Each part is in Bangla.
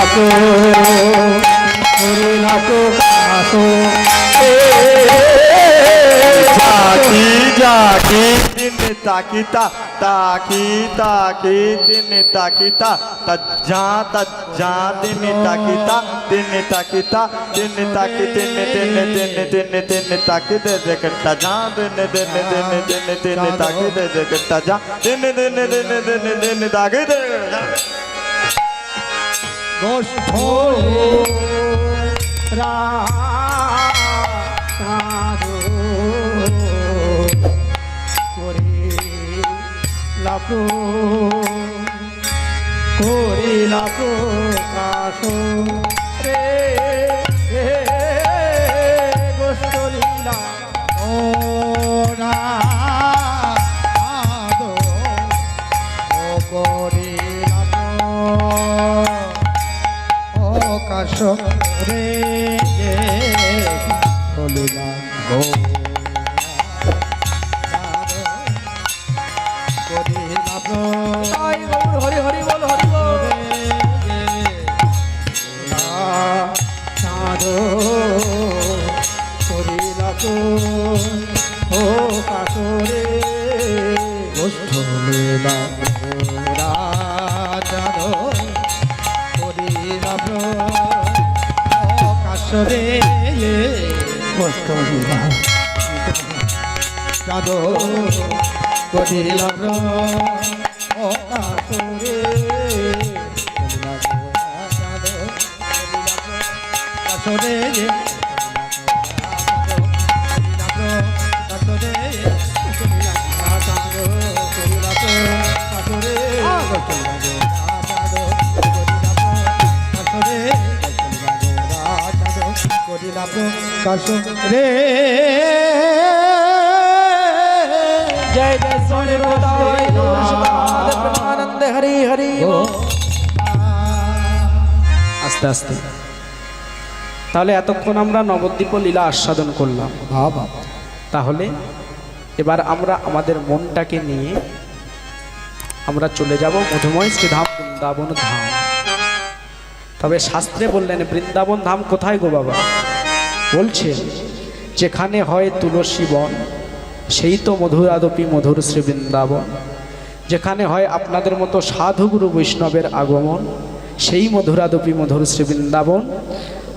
লাখো লাখো লাখো জাকি জাকি দিন তাকিতা তাকি তাকি দিন তাকিতা তজ্জা তজ্জা দিন তাকিতা দিন তাকিতা দিন তাকি দিন দিন দিন দিন দিন তাকি দে দেখতা যা দিন দিন দিন দিন দিন তাকি দে দেখতা যা দিন দিন দিন দিন দিন তাকি দে গোষ্ঠ রাধো করে লাভো করে লাভো কাশো রে গোষ্ঠ লীলা ও রাধো ও করে কাশ রে বলিলা গো হরি হরি বল হরি বল সাধো করিলা গো ও কাশ রে গোষ্ঠ লীলা রাজানো কাশরে কষ্ট যাদো করিল ও কাশরে কাশরে রে জয় জয় সোনে আনন্দ হরি হরি আস্তে আস্তে। তাহলে এতক্ষণ আমরা নবদ্বীপ লীলা আস্বাদন করলাম। তাহলে এবার আমরা আমাদের মনটাকে নিয়ে আমরা চলে যাব মধুময় শ্রীধাম বৃন্দাবন ধাম। তবে শাস্ত্রে বললেন বৃন্দাবন ধাম কোথায় গো বাবা? বলছে যেখানে হয় তুলসী বন সেই তো মধুরাদপি মধুর শ্রী বৃন্দাবন। যেখানে হয় আপনাদের মতো সাধুগুরু বৈষ্ণবের আগমন সেই মধুরাদপি মধুর শ্রী বৃন্দাবন।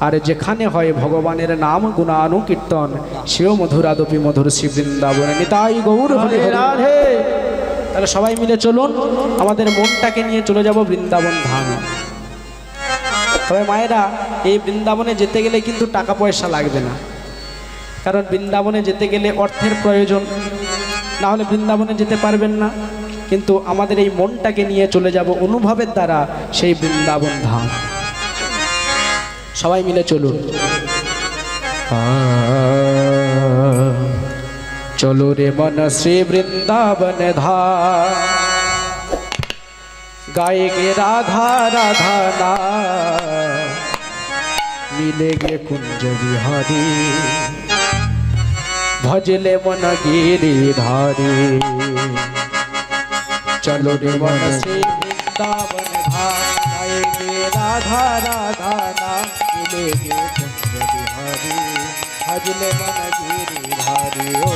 আর যেখানে হয় ভগবানের নাম গুণানুকীর্তন সেও মধুরাদপি মধুর শ্রী বৃন্দাবন। নিতাই গৌর হরে রাধে। তাহলে সবাই মিলে চলুন আমাদের মনটাকে নিয়ে চলে যাব বৃন্দাবন ধামে। তবে মায়েরা এই বৃন্দাবনে যেতে গেলে কিন্তু টাকা পয়সা লাগবে না, কারণ বৃন্দাবনে যেতে গেলে অর্থের প্রয়োজন, না হলে বৃন্দাবনে যেতে পারবেন না। কিন্তু আমাদের এই মনটাকে নিয়ে চলে যাব অনুভবের দ্বারা সেই বৃন্দাবন ধাম। সবাই মিলে চলুন। চলো রে মন শ্রী বৃন্দাবন ধাম गाएगे राधा राधा ना मिलेगे कुंज बिहारी भजले मन गिरिधारी। चलो रे मन श्री वृंदावन धाम गाएगे राधा राधा ना मिलेगे कुंज बिहारी भजले मन गिरिधारी। ओ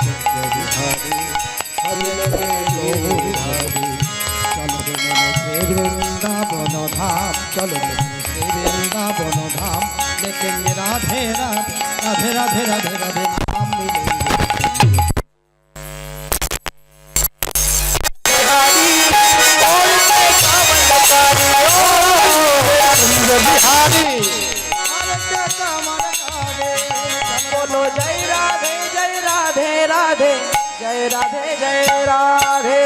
कुंज बिहारी भजले गिरिधारी। वृंदावन धाम चलो वृंदावन धाम देखेंगे राधे राधे राधे राधे राधे राधे नाम मिलेंगे। बोलो जय राधे जय राधे राधे जय राधे जय राधे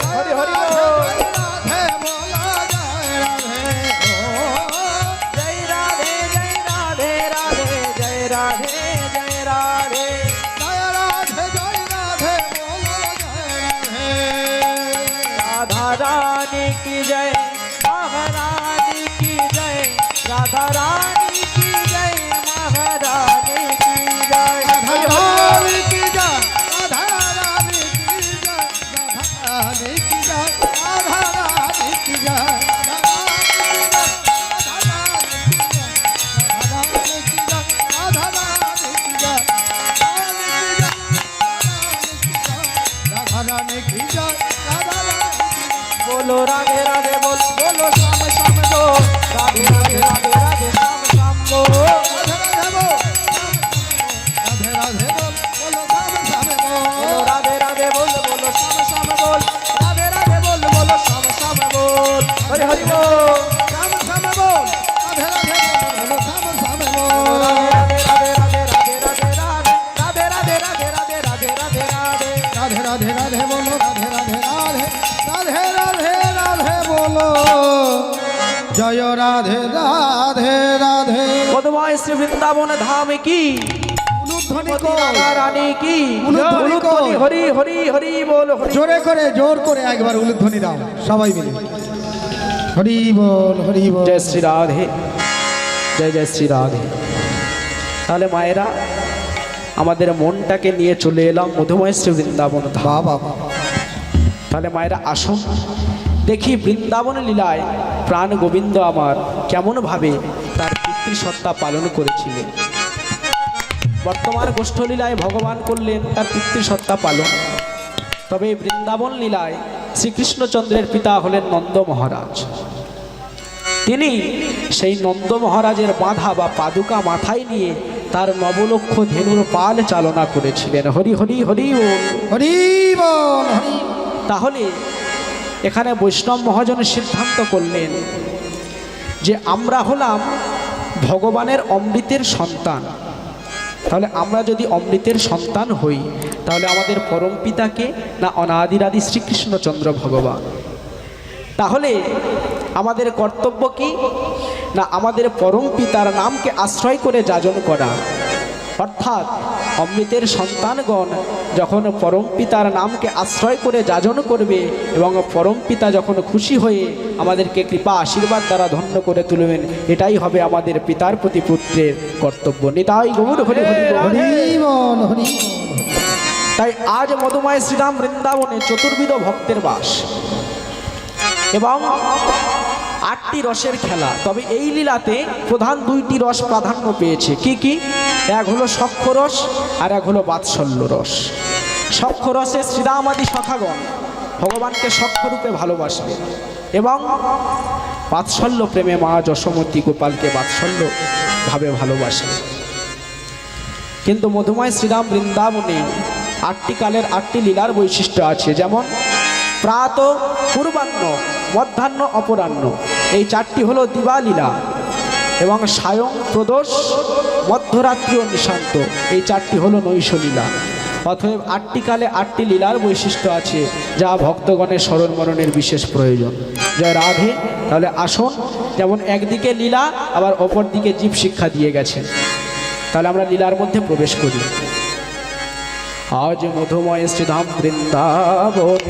हरि हरि रानी की जय महारानी की जय राधा रानी की जय महारानी की जय राधा रानी की जय राधा रानी की जय राधा रानी की जय राधा रानी की जय কি জয় রাধা রানী बोलो राधे राधे बोल बोलो श्याम श्याम गो राधे राधे राधे राधे श्याम श्याम गो राधे राधे बोल बोलो श्याम श्याम बोल बोलो राधे राधे बोल बोलो श्याम श्याम बोल राधे राधे बोल बोलो श्याम श्याम बोल हरि हरि बोल श्याम श्याम बोल राधे राधे बोल श्याम श्याम बोल राधे राधे राधे राधे राधे राधे राधे राधे राधे राधे राधे राधे राधे राधे राधे बोलो राधे राधे राधे राधे राधे राधे बोलो जय राधे राधे राधे मधुमाय श्री वृंदावन धाम की उलूध्वनि मति को राधा रानी की उलूध्वनि को हरि हरि हरि बोल हरि জোরে করে জোর করে একবার উলুধ্বনি দাও সবাই মিলে হরি বল হরি বল जय श्री राधे जय जय श्री राधे তাহলে মায়েরা আমাদের মনটাকে নিয়ে চলে এলাম মধুময় শ্রী বৃন্দাবন ধাম। বাবা তাহলে মায়েরা আসুন দেখি বৃন্দাবন লীলায় প্রাণ গোবিন্দ আমার কেমনভাবে তার পিতৃসত্তা পালন করেছিলেন। বর্তমান গোষ্ঠলীলায় ভগবান করলেন তার পিতৃসত্তা পালন, তবে এই বৃন্দাবন লীলায় শ্রীকৃষ্ণচন্দ্রের পিতা হলেন নন্দ মহারাজ। তিনি সেই নন্দ মহারাজের বাঁধা বা পাদুকা মাথায় নিয়ে তার নবলক্ষ ধেনুর পাল চালনা করেছিলেন। হরি হরি হরি ও হরি বল হরি তাহলে এখানে বৈষ্ণব মহাজন সিদ্ধান্ত করলেন যে আমরা হলাম ভগবানের অমৃতের সন্তান। তাহলে আমরা যদি অমৃতের সন্তান হই তাহলে আমাদের পরম পিতাকে না অনাদিরাদি শ্রীকৃষ্ণচন্দ্র ভগবান। তাহলে আমাদের কর্তব্য কি না আমাদের পরম পিতার নামকে আশ্রয় করে যাজন করা, অর্থাৎ অমৃতের সন্তানগণ যখন পরম পিতার নামকে আশ্রয় করে যাজন করবে এবং পরম পিতা যখন খুশি হয়ে আমাদেরকে কৃপা আশীর্বাদ দ্বারা ধন্য করে তুলবেন, এটাই হবে আমাদের পিতার প্রতি পুত্রের কর্তব্য। নিতাই গৌর হরি হরি বল। হরি বল হরি তাই আজ মধুময় শ্রীরাম বৃন্দাবনে চতুর্বিধ ভক্তের বাস এবং 8টি রসের খেলা। তবে এই লীলাতে প্রধান 2টি রস প্রাধান্য পেয়েছে। কি কি? এক হলো সখ্য রস আর এক হলো বাৎসল্য রস। সখ্য রসে শ্রীরামাদি সখাগণ ভগবানকে সখ্যরূপে ভালোবাসবে এবং বাৎসল্য প্রেমে মা যশোমতী গোপালকে বাৎসল্য ভাবে ভালোবাসে। কিন্তু মধুময় শ্রীরাম বৃন্দাবনে 8টি কালের 8টি লীলার বৈশিষ্ট্য আছে, যেমন প্রাত, পূর্বাহ্ন, মধ্যাহ্ন, অপরাহ্ন। এই 4টি হলো দিবালীলা এবং সায়ং, প্রদোষ, মধ্যরাত্রি ও নিশান্ত। এই 4টি হলো নৈশলীলা। অতএব 8টি কালে 8টি লীলার বৈশিষ্ট্য আছে যা ভক্তগণের স্মরণ মরণের বিশেষ প্রয়োজন। জয় রাধে। তাহলে আসুন, যেমন একদিকে লীলা আবার অপর দিকে জীব শিক্ষা দিয়ে গেছেন। তাহলে আমরা লীলার মধ্যে প্রবেশ করি। আজ মধুময় শ্রীধাম বৃন্দাবন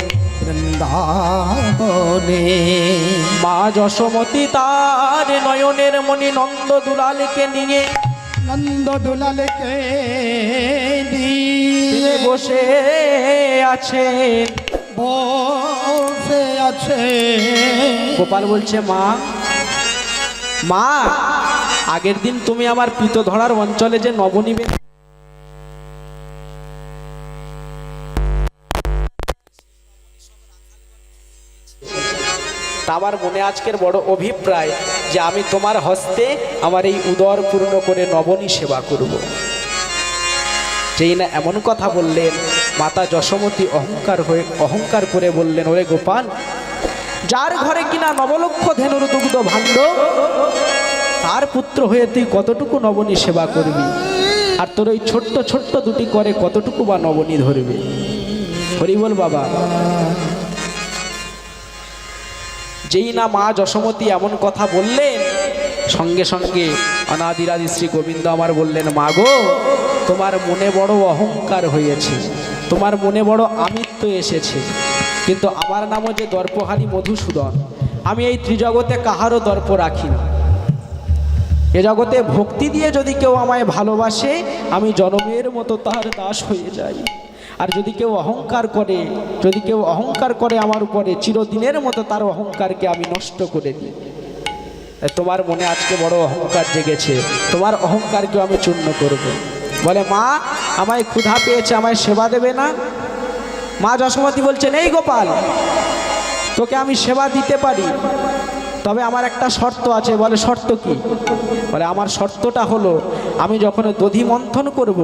বৃন্দাবনে মা যশোমতী তার নয়নের মণি নন্দ দুলালকে নিয়ে নন্দ দুলালকে তিনি বসে আছেন। বসে আছে গোপাল বলছে, মা মা আগের দিন তুমি আমার পিতধরার অঞ্চলে যে নবনিবেদন আমার মনে আজকের বড় অভিপ্রায় যে আমি তোমার হস্তে আমার এই উদর পূর্ণ করে নবনী সেবা করব। যেই না এমন কথা বললেন, মাতা যশোমতী অহংকার করে বললেন, ওরে গোপাল, যার ঘরে কিনা নবলক্ষ ধেনুর দুগ্ধ ভাণ্ড, তার পুত্র হয়ে তুই কতটুকু নবনী সেবা করবি? আর তোর ওই ছোট্ট ছোট্ট দুটি করে কতটুকু বা নবনী ধরবে? হরি বল বাবা। যেই না মা যশোমতী এমন কথা বললেন, সঙ্গে সঙ্গে অনাদিরাদি শ্রী গোবিন্দ আমার বললেন, মা গো, তোমার মনে বড় অহংকার হয়েছে, তোমার মনে বড় আমিত্ব এসেছে, কিন্তু আমার নামও যে দর্পহারি মধুসূদন, আমি এই ত্রিজগতে কাহারও দর্প রাখি না। এ জগতে ভক্তি দিয়ে যদি কেউ আমায় ভালোবাসে, আমি জনমের মতো তার দাস হয়ে যাই। আর যদি কেউ অহংকার করে আমার উপরে, চিরদিনের মতো তার অহংকারকে আমি নষ্ট করে দিই। তোমার মনে আজকে বড় অহংকার জেগেছে, তোমার অহংকারকেও আমি চূর্ণ করব। বলে, মা আমায় ক্ষুধা পেয়েছে, আমায় সেবা দেবে না? মা যশোমতী বলছেন, এই গোপাল, তোকে আমি সেবা দিতে পারি, তবে আমার একটা শর্ত আছে। বলে, শর্ত কি? বলে, আমার শর্তটা হলো, আমি যখন দধি মন্থন করব,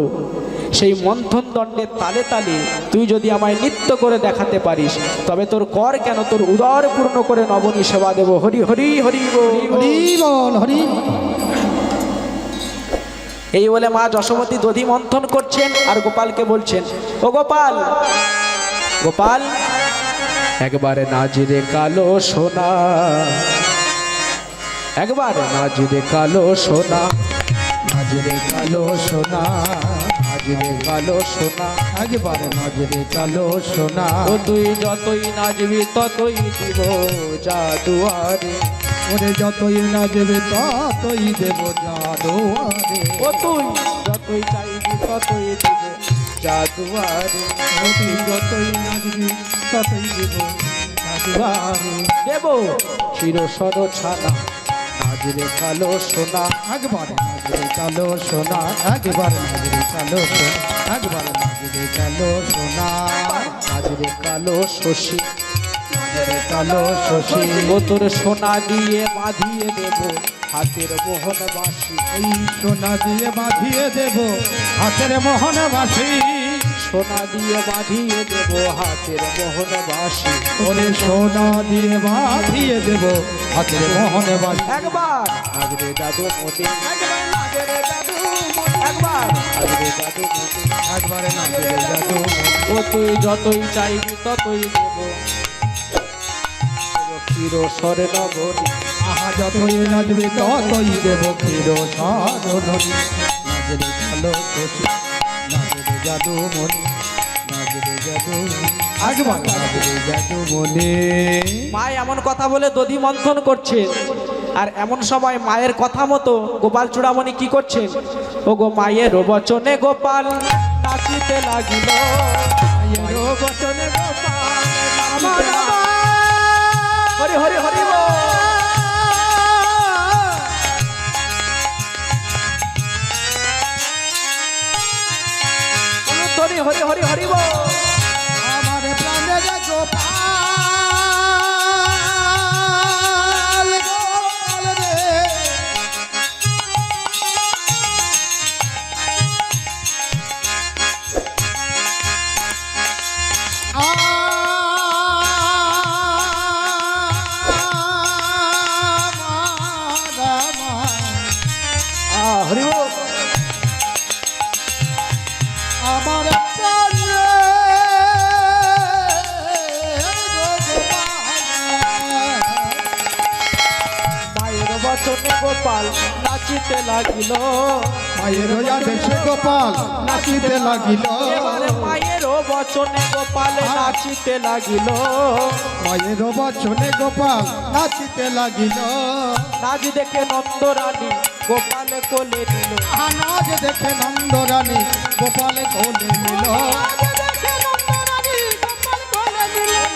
সেই মন্থন দণ্ডের তালে তালে তুই যদি আমায় নৃত্য করে দেখাতে পারিস, তবে তোর কর কেন, তোর উদর পূর্ণ করে নবনী সেবা দেব। হরি হরি হরি বল। হরি বল, হরি। এই বলে মা যশোমতী দধি মন্থন করছেন আর গোপালকে বলছেন, ও গোপাল, গোপাল, একবারে নাজিরে কালো সোনা, একবার নাজিরে কালো সোনা, নাজরে কালো সোনা, নাজিরে কালো সোনা, একবারে নাজরে কালো সোনা। ও তুই যতই নাচবি ততই দিব জাদুয়ারে, ওরে যতই নাচবে ততই দেব জাদুয়ারে। ও তুই যতই চাইবি ততই দিব জাদুয়ারে, ও তুই যতই নাচবি ততই দেব জাদুয়ারে। দেব চিরসর ছানা, নাজরে কালো সোনা, একবারে নাজরে কালো সোনা, একবারে নাজরে কালো সোনা, একবারে নাজরে কালো সোনা। নাজরে কালো শশী, নাজরে কালো শশী, ও তোর সোনা দিয়ে বাঁধিয়ে দেব হাতের মোহন বাসি, এই সোনা দিয়ে বাঁধিয়ে দেব হাতের মোহন বাসি। সোনা দিয়ে বাঁধিয়ে দেব হাতের মোহন বাসি। ওরে সোনা দিয়ে বাঁধিয়ে দেব হাতের মোহন বাসি। একবার নাজরে জাদু মতি, একবার নাজরে জাদু মতি, একবার নাজরে জাদু মতি, একবারে নাজরে জাদু। ও তুই যতই চাইবি ততই দেব চির সরে নগরী। আহা যতই নাচবে ততই দেব ক্ষীর সাধনী। নাজরে কালো শশী, নাজরে জাদু মনি, নাজরে জাদু মনি, একবার নাজরে জাদু মনি। মা এমন কথা বলে দধি মন্থন করছে, আর এমন সময় মায়ের কথা মতো গোপাল চূড়ামণি কি করছেন? ও গো মায়ের বচনে গোপাল নাচিতে লাগিল, মায়ের বচনে গোপাল নাচিতে লাগিল। হরি হরি হরি বল। হরি হরি হরি হরি বল। আমার প্রাণের গোপাল, গোপাল রে, হরি বল। আমার প্রাণের গোপাল, মায়ের বচনে গোপাল নাচিতে লাগিল, মায়ের আদেশে গোপাল নাচিতে লাগিল। এবারে মায়ের বচনে গোপাল নাচিতে লাগিল, মায়ের বচনে গোপাল নাচিতে লাগিল। নাচ দেখে নন্দরানী গোপাল কোলে নিল, নাচ দেখে নন্দরানী গোপাল কোলে নিল।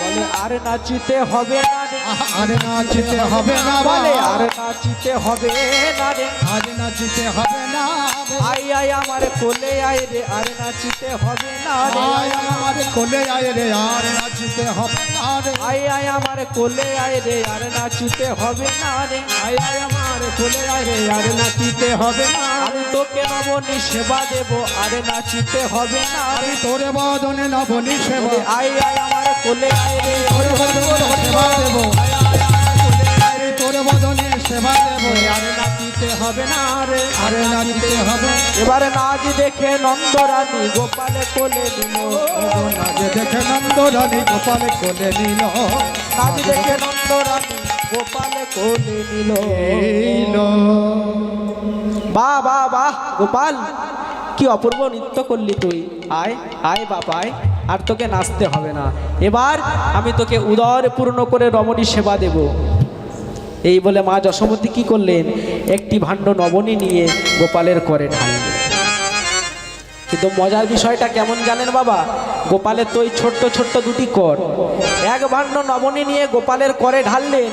বলে আর নাচিতে হবে না রে, আর নাচিতে হবে না বলে বলে, আর নাচিতে হবে না রে, আজ নাচিতে হবে না রে। আই আই আমার কোলে আয় রে, আর নাচিতে হবে না রে, আয় আমার কোলে আয় রে, আর নাচিতে হবে না রে। আই আই আমার কোলে আয় রে, আর নাচিতে হবে না রে, আই আই আমার কোলে আয় রে, আর নাচিতে হবে না। আমি তোকে নবনী সেবা দেব, আর নাচিতে হবে না রে, তোরে বদনে নবনী সেবা, আই আই আমার কোলে আয় রে, তোরে বদনে সেবা দেব, তোরে বদনে সেবা দেব, আর নাচিতে হবে না রে, আর নাচিতে হবে। এবারে নাচ দেখে নন্দরানী গোপালে কোলে নিল, নাচ দেখে নন্দরানী গোপাল কোলে নিল, নাচ দেখে নন্দরানী গোপালে কোলে নিল। নিল। বাহ বাহ বাহ গোপাল, কি অপূর্ব নৃত্য করলি তুই। আয় আয় বাপ আয়, আর তোকে নাচতে হবে না, এবার আমি তোকে উদর পূর্ণ করে রমণী সেবা দেব। এই বলে মা যশোমতী কি করলেন? একটি ভাণ্ড নবনী নিয়ে গোপালের করে ঢাললেন। কিন্তু মজার বিষয়টা কেমন জানেন বাবা? গোপালের তো ওই ছোট্ট ছোট্ট দুটি কর, এক ভাণ্ড নবনী নিয়ে গোপালের করে ঢাললেন,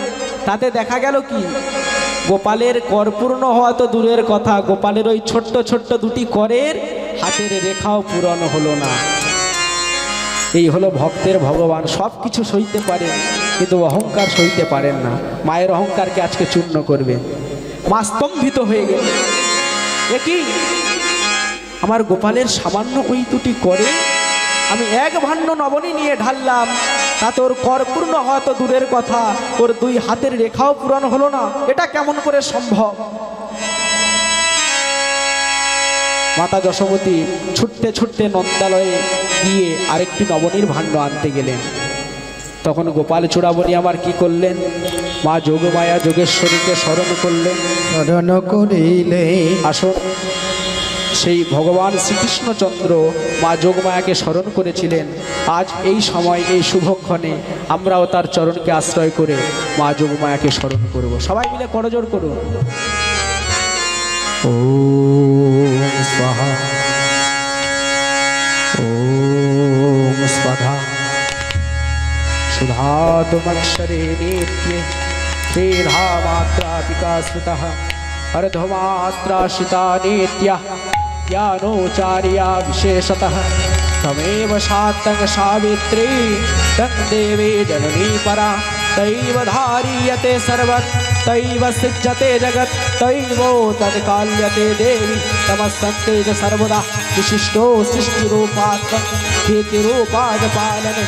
তাতে দেখা গেল কি, গোপালের কর পূর্ণ হওয়া তো দূরের কথা, গোপালের ওই ছোট্ট ছোট্ট দুটি করের হাতের রেখাও পূরণ হলো না। এই হলো ভক্তের ভগবান, সব কিছু সইতে পারেন কিন্তু অহংকার সইতে পারেন না। মায়ের অহংকারকে আজকে চূর্ণ করবেন। মা স্তম্ভিত হয়ে গেল, এ কি আমার গোপালের সামান্য ওই দুটি করে আমি এক ভাণ্ড নবনী নিয়ে ঢাললাম, তা তোর কর পূর্ণ হওয়া তো দূরের কথা, ওর দুই হাতের রেখাও পূরণ হলো না, এটা কেমন করে সম্ভব? মাতা যশোমতী ছুটতে ছুটতে নন্দালয়ে গিয়ে আরেকটি নবনীর ভাণ্ড আনতে গেলেন। তখন গোপাল চূড়ামণি আমার কি করলেন? মা যোগমায়া যোগেশ্বরীকে স্মরণ করলেন। স্মরণ করিলে আসুন, সেই ভগবান শ্রীকৃষ্ণচন্দ্র মা যোগমায়াকে স্মরণ করেছিলেন। আজ এই সময় এই শুভক্ষণে আমরাও তার চরণকে আশ্রয় করে মা যোগমায়াকে স্মরণ করব। সবাই মিলে করজোড় করুন। ওম স্বাহা ওম স্বাহা सुधातुमक्षरे नित्ये श्रीधा मात्रापिका स्मृतः अर्धमात्राश्रिता नित्या ज्ञानोचार्या विशेषतः तमेव शातं सावित्री तं देवी जननी परा तैव धार्यते सर्वत् तैव सृज्यते जगत् तैव तत्काल्यते देवी तमस्तन्ते च सर्वदा विशिष्टो सृष्टिरूपात्मक कीर्तिरूपाज पालने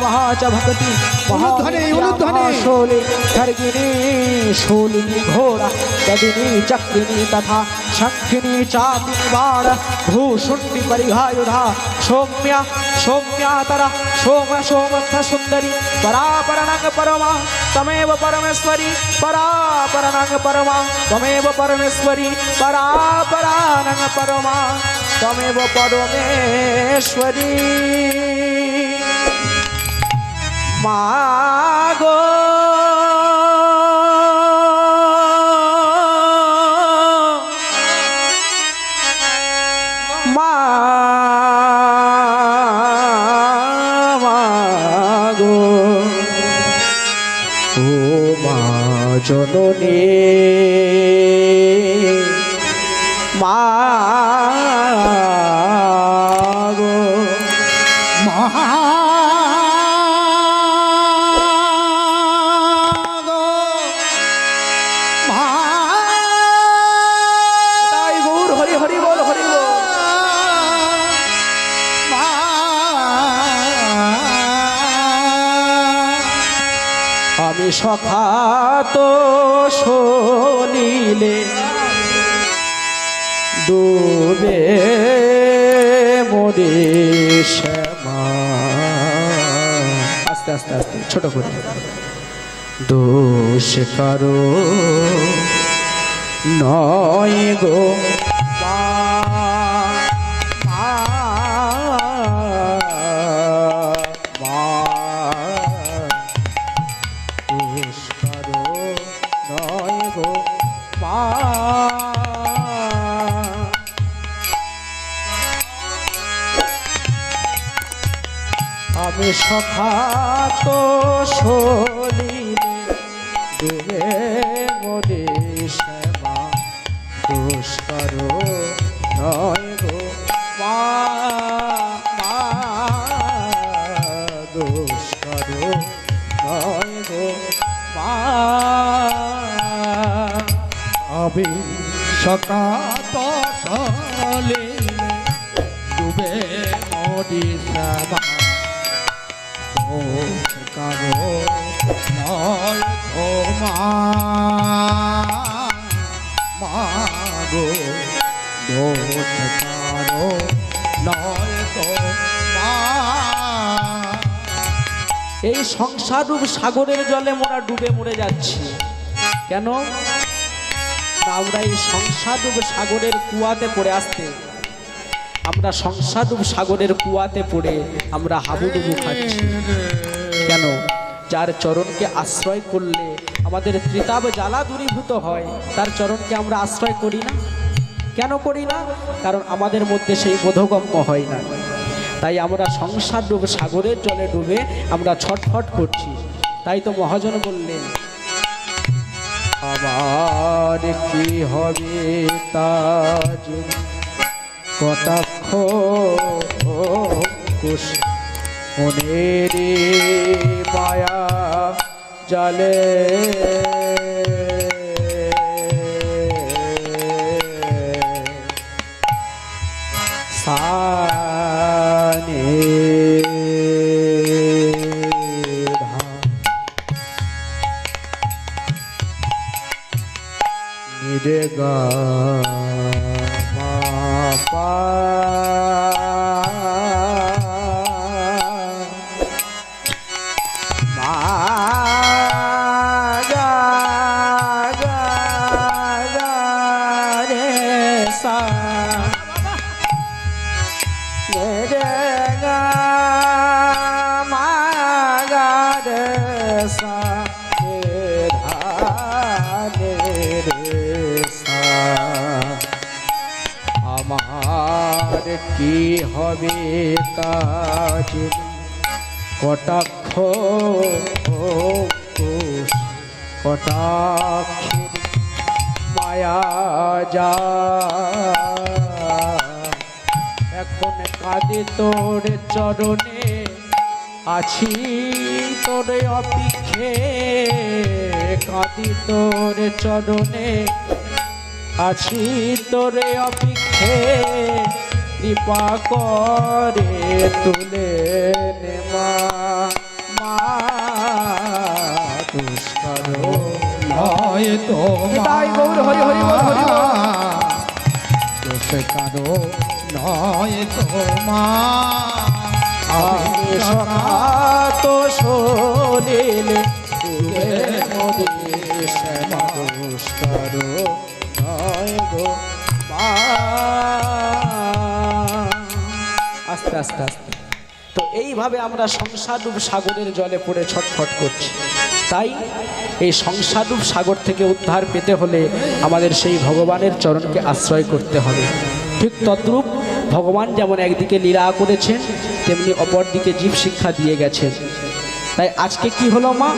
महा च भक्ति महाशोले खर्गिनी शूलिनी घोरा गदिनी चक्रिनी तथा शंखिनी चापिनी बाण भूषुण्डि परिघायुधा सौम्या सौम्यातरा सोम सोमस्थ सुंदरी परापरणंग परमा तमेव परमेश्वरी परापरणंग परमा तमेव परमेश्वरी परापरानंग परमा तमेव परमेश्वरी मागो मागो ओ मा जननी मागो তাই গৌর হরি হরি বল হরি বল। আমি সখা তো শোনিলে ডুবে মরে শ্যামা। আস্তে আস্তে আস্তে ছোট করে। দোষ কারো নয় গো মা, মা, মা। দোষ কারো নয় গো মা। আমি সখা তো শোনিলে ডুবে মরে শ্যামা। দোষ কারো নয় গো মা, মা। দোষ কারো নয় গো মা। আমি সকাত সলে ডুবে মরি শ্যামা। দোষ কারো নয় গো মা, মাগো। দোষ কারো নয় গো মা। এই সংসার রূপ সাগরের জলে মোরা ডুবে মরে যাচ্ছি কেন? না, আমরা এই সংসার রূপ সাগরের কুয়াতে পড়ে আসতে, আমরা সংসার রূপ সাগরের কুয়াতে পড়ে আমরা হাবুডুবু খাচ্ছি কেন? যার চরণকে আশ্রয় করলে আমাদের ত্রিতাব জ্বালা দূরীভূত হয়, তার চরণকে আমরা আশ্রয় করি না। কেন করি না? কারণ আমাদের মধ্যে সেই বোধগম্য হয় না। তাই আমরা সংসার রূপ সাগরের জলে ডুবে আমরা ছটফট করছি। তাই তো মহাজন বললেন, আমার কি হবে তাজ কটাক্ষ কুশ মনের মায়া জালে সানে নিরেগা পা মা গা গা গা রে সা রে গা মা গা রে সা ধা রে সা আমার কি হবে কাজ কটাক্ষ কটাক্ষের মায়া যা এখন কাঁদে তোর চরণে আছি তোর অপেক্ষে কাঁদি তোর চরণে আছি তোর অপেক্ষে কৃপা করে তুলে নে মা মা দুষ্কর নয় তো নিতাই গৌর হরি হরি বল হরি বল। দোষ কারো নয় তো মা আমি সখাত শোনিলে তুলে মদিস দুষ্কর নয় গো মা। আস্তে আস্তে আস্তে তো এইভাবে আমরা সংসাররূপ সাগরের জলে পড়ে ছটফট করছি। তাই এই সংসাররূপ সাগর থেকে উদ্ধার পেতে হলে আমাদের সেই ভগবানের চরণকে আশ্রয় করতে হবে। ঠিক তদ্রূপ ভগবান যেমন একদিকে লীলা করেছেন তেমনি অপরদিকে জীব শিক্ষা দিয়ে গেছেন। তাই আজকে কি হলো মা,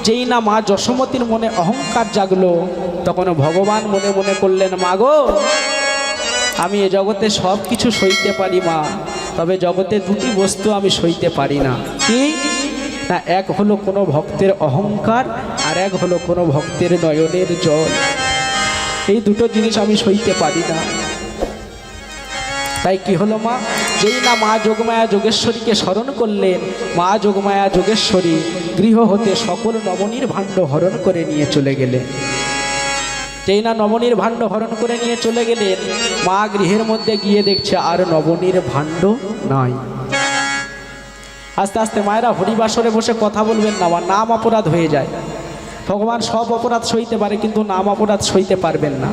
যেই না মা যশোমতীর মনে অহংকার জাগলো তখন ভগবান মনে মনে করলেন, মা গো আমি এ জগতে সব কিছু সইতে পারি মা, তবে জগতে দুটি বস্তু আমি সইতে পারি না। কি না, এক হলো কোনো ভক্তের অহংকার আর এক হলো কোনো ভক্তের নয়নের জল। এই দুটো জিনিস আমি সইতে পারি না। তাই কি হলো মা, যেই না মা যোগমায়া যোগেশ্বরীকে স্মরণ করলেন, মা যোগমায়া যোগেশ্বরী গৃহ হতে সকল নবনীর ভাণ্ড হরণ করে নিয়ে চলে গেলেন। যেই না নবনীর ভাণ্ড হরণ করে নিয়ে চলে গেলেন, মা গৃহের মধ্যে গিয়ে দেখছে আর নবনীর ভাণ্ড নাই। আস্তে আস্তে মায়েরা হরিবাসরে বসে কথা বলবেন না, আমার নাম অপরাধ হয়ে যায়। ভগবান সব অপরাধ সইতে পারে কিন্তু নাম অপরাধ সইতে পারবেন না।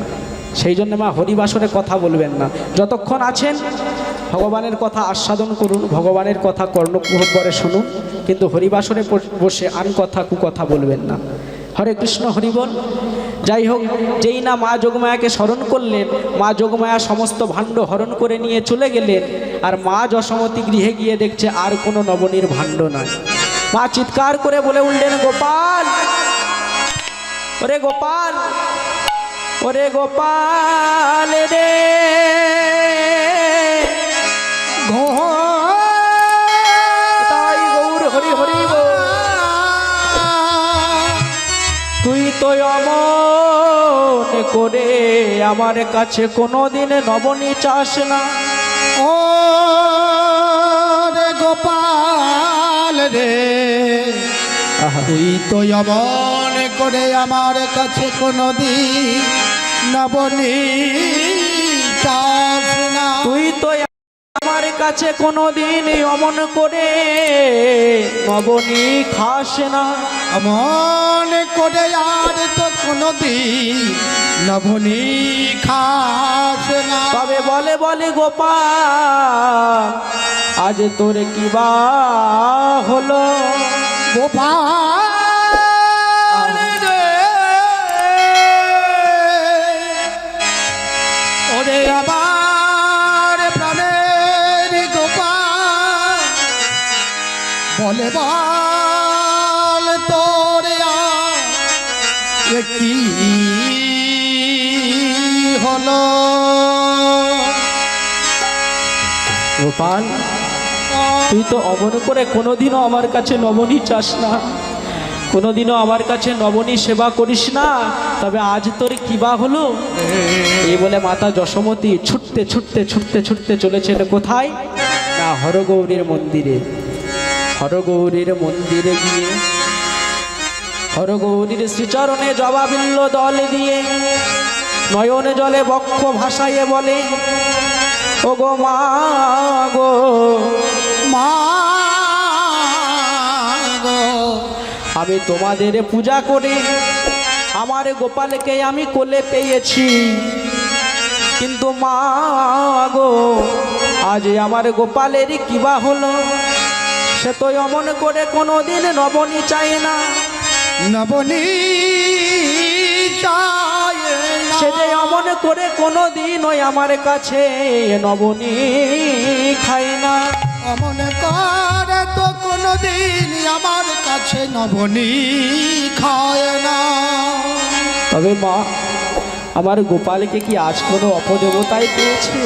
সেই জন্য মা হরিবাসরে কথা বলবেন না। যতক্ষণ আছেন ভগবানের কথা আস্বাদন করুন, ভগবানের কথা কর্ণকুহরে শুনুন, কিন্তু হরিবাসরে বসে আন কথা কুকথা বলবেন না। হরে কৃষ্ণ হরি বল। যাই হোক, যেই না মা যোগমায়াকে স্মরণ করলেন, মা যোগমায়া সমস্ত ভাণ্ড হরণ করে নিয়ে চলে গেলেন। আর মা যশোমতী গৃহে গিয়ে দেখছে আর কোনো নবনীর ভাণ্ড নাই। মা চিৎকার করে বলে উঠলেন, গোপাল, ওরে গোপাল, ওরে গোপাল রে তাই গৌর হরি হরি বল। তুই তো অমন করে আমার কাছে কোনোদিন নবনী চাস না। ও রে গোপাল রে, তুই তো অমন করে আমার কাছে কোনোদিন নবনী চাস না। তুই তো আমার কাছে কোনোদিন অমন করে নবনী খাস না। অমন করে আর তো কোনোদিন নবনী খাস না। তবে বলে বলে গোপাল, আজ তোর কি বা হলো? গোপাল রে, ওরে আমার প্রাণের গোপাল, বলে বল তোর কি হলো? গোপাল, তুই তো অমন করে কোনোদিনও আমার কাছে নবনী চাস না, কোনোদিনও আমার কাছে নবনী সেবা করিস না, তবে আজ তোর কিবা হলো? এই বলে মাতা যশোমতী ছুটতে ছুটতে ছুটতে ছুটতে চলেছেন কোথায় না, হরগৌরীর মন্দিরে। হরগৌরীর মন্দিরে গিয়ে হরগৌরীর শ্রীচরণে জবাবিল্ল দল দিয়ে নয়নে জলে বক্ষ ভাসাইয়ে বলে, ও গো মা গো, মা গো, আমি তোমাদের পূজা করে আমার গোপালকে আমি কোলে পেয়েছি, কিন্তু মা গো আজ আমার গোপালের কিবা হলো? সে তো অমন করে কোনোদিন নবনী চায় না, নবনী চায় না। সে যে অমন করে কোনোদিন ওই আমার কাছে নবনী খায় না। অমন করে তো কোনোদিন আমার কাছে নবনী খায় না। তবে মা, আমার গোপালকে কি আজ কোনো অপদেবতায় পেয়েছে?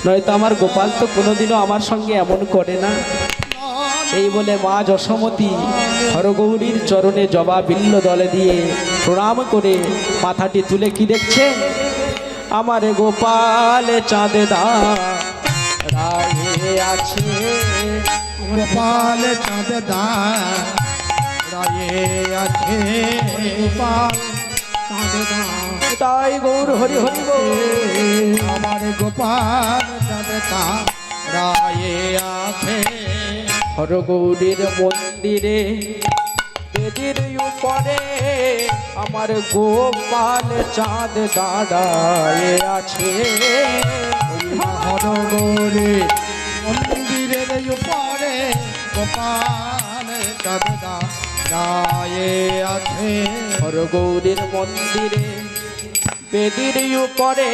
নয়তো আমার গোপাল তো কোনোদিনও আমার সঙ্গে এমন করে না। এই বলে মা যশোমতী হরগৌরীর চরণে জবা বিল্ল দলে দিয়ে প্রণাম করে মাথাটি তুলে কি দেখছেন, আমার গোপাল চাঁদে দাঁড়িয়ে আছে, গোপাল চাঁদ দাঁড়িয়ে আছে, গোপাল চাঁদ তাই গৌর হরি হরি গো। আমার গোপাল চাঁদ দাঁড়িয়ে আছে। হরগৌরীর মন্দিরে বেদির উপরে আমার গোপাল চাঁদ দাঁড়ায়ে আছে। হরগৌরী মন্দিরের উপরে গোপাল চাঁদ দাঁড়িয়ে আছে। হরগৌরীর মন্দিরে বেদির উপরে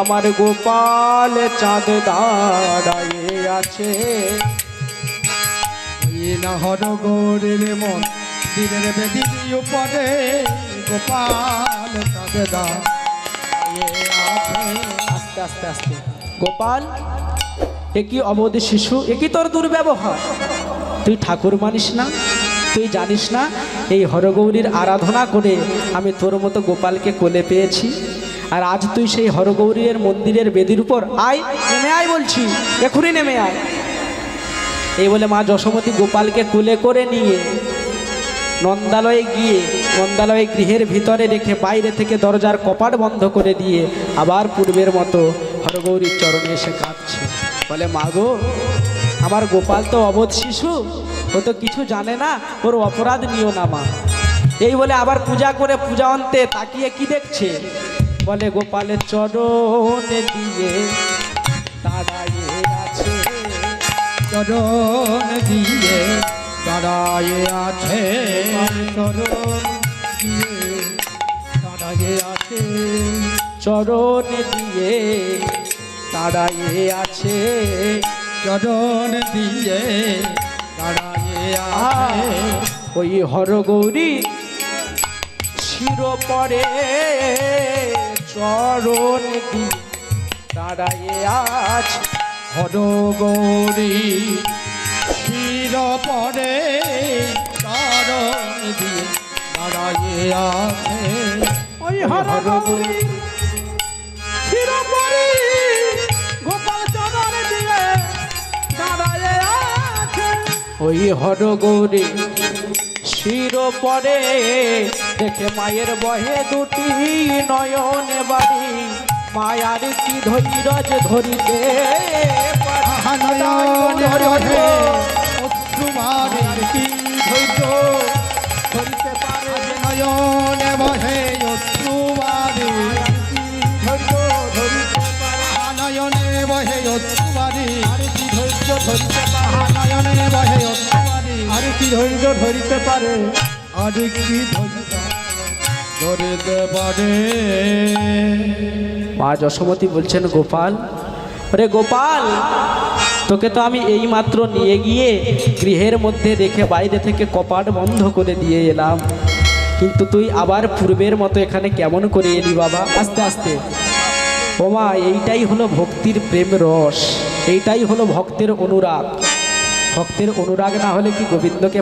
আমার গোপাল চাঁদ দাঁড়ায়ে আছে। হরগৌরীর মন্দিরের বেদির উপরে গোপাল চাঁদ দাঁড়িয়ে আছে। আস্তে আস্তে আস্তে, গোপাল একই অবধি শিশু, একই তোর দুর্ব্যবহার। তুই ঠাকুর মানিস না, তুই জানিস না এই হরগৌরীর আরাধনা করে আমি তোর মতো গোপালকে কোলে পেয়েছি, আর আজ তুই সেই হরগৌরীর মন্দিরের বেদির উপর আয়, নেমে আয় বলছি, এখনই নেমে আয়। এই বলে মা যশোমতী গোপালকে কোলে করে নিয়ে নন্দালয়ে গিয়ে নন্দালয়ে গৃহের ভিতরে রেখে বাইরে থেকে দরজার কপাট বন্ধ করে দিয়ে আবার পূর্বের মতো হরগৌরীর চরণে এসে কাঁদছে, বলে মা গো, আমার গোপাল তো অবোধ শিশু, ও তো কিছু জানে না, ওর অপরাধ নিও না মা। এই বলে আবার পূজা করে পূজা অন্তে তাকিয়ে কি দেখছে, বলে গোপালের চরণে দিয়ে দাঁড়াইয়ে আছে, চরণ দিয়ে দাঁড়ায়ে আছে, চরণ দিয়ে দাঁড়ায়ে আছে, চরণ দিয়ে দাঁড়াইয়ে আছে, চরণ দিয়ে দাঁড়ায়ে আছে। ওই হরগৌরী শির পরে চরণ দিয়ে দাঁড়াইয়ে আছে। হরগৌরী শির পরে চরণ দিয়ে দাঁড়ায়ে আছে। ওই হরগৌরী শির পরে গোপাল চরণ দিয়ে দাঁড়াইয়ে আছে। ওই হরগৌরী শির পরে দেখে মায়ের বহে দুটি নয়ন বাড়ি, মায়ার কি ধৈর্য ধরিতে অশ্রুমারের কি ধৈর্য ধরিতে পারে, নয়নে বহে অশ্রুমারে ধৈর্য ধরিতে পারে, নয়নে বহে অশ্রুমারে আর কি ধৈর্য ধরিতে পারে, নয়নে বহে অশ্রুমারে আর কি ধৈর্য ধরিতে পারে, আর কি ধৈর্য ধরিতে পারে। মা যশোমতী বলছেন, গোপাল, ওরে গোপাল, তোকে তো আমি এই মাত্র নিয়ে গিয়ে গৃহের মধ্যে রেখে বাইরে থেকে কপাট বন্ধ করে দিয়ে এলাম, কিন্তু তুই আবার পূর্বের মতো এখানে কেমন করে এলি বাবা? আস্তে আস্তে। ও মা, এইটাই হলো ভক্তির প্রেম রস। এইটাই হলো ভক্তের অনুরাগ। ভক্তের অনুরাগ না হলে কি গোবিন্দকে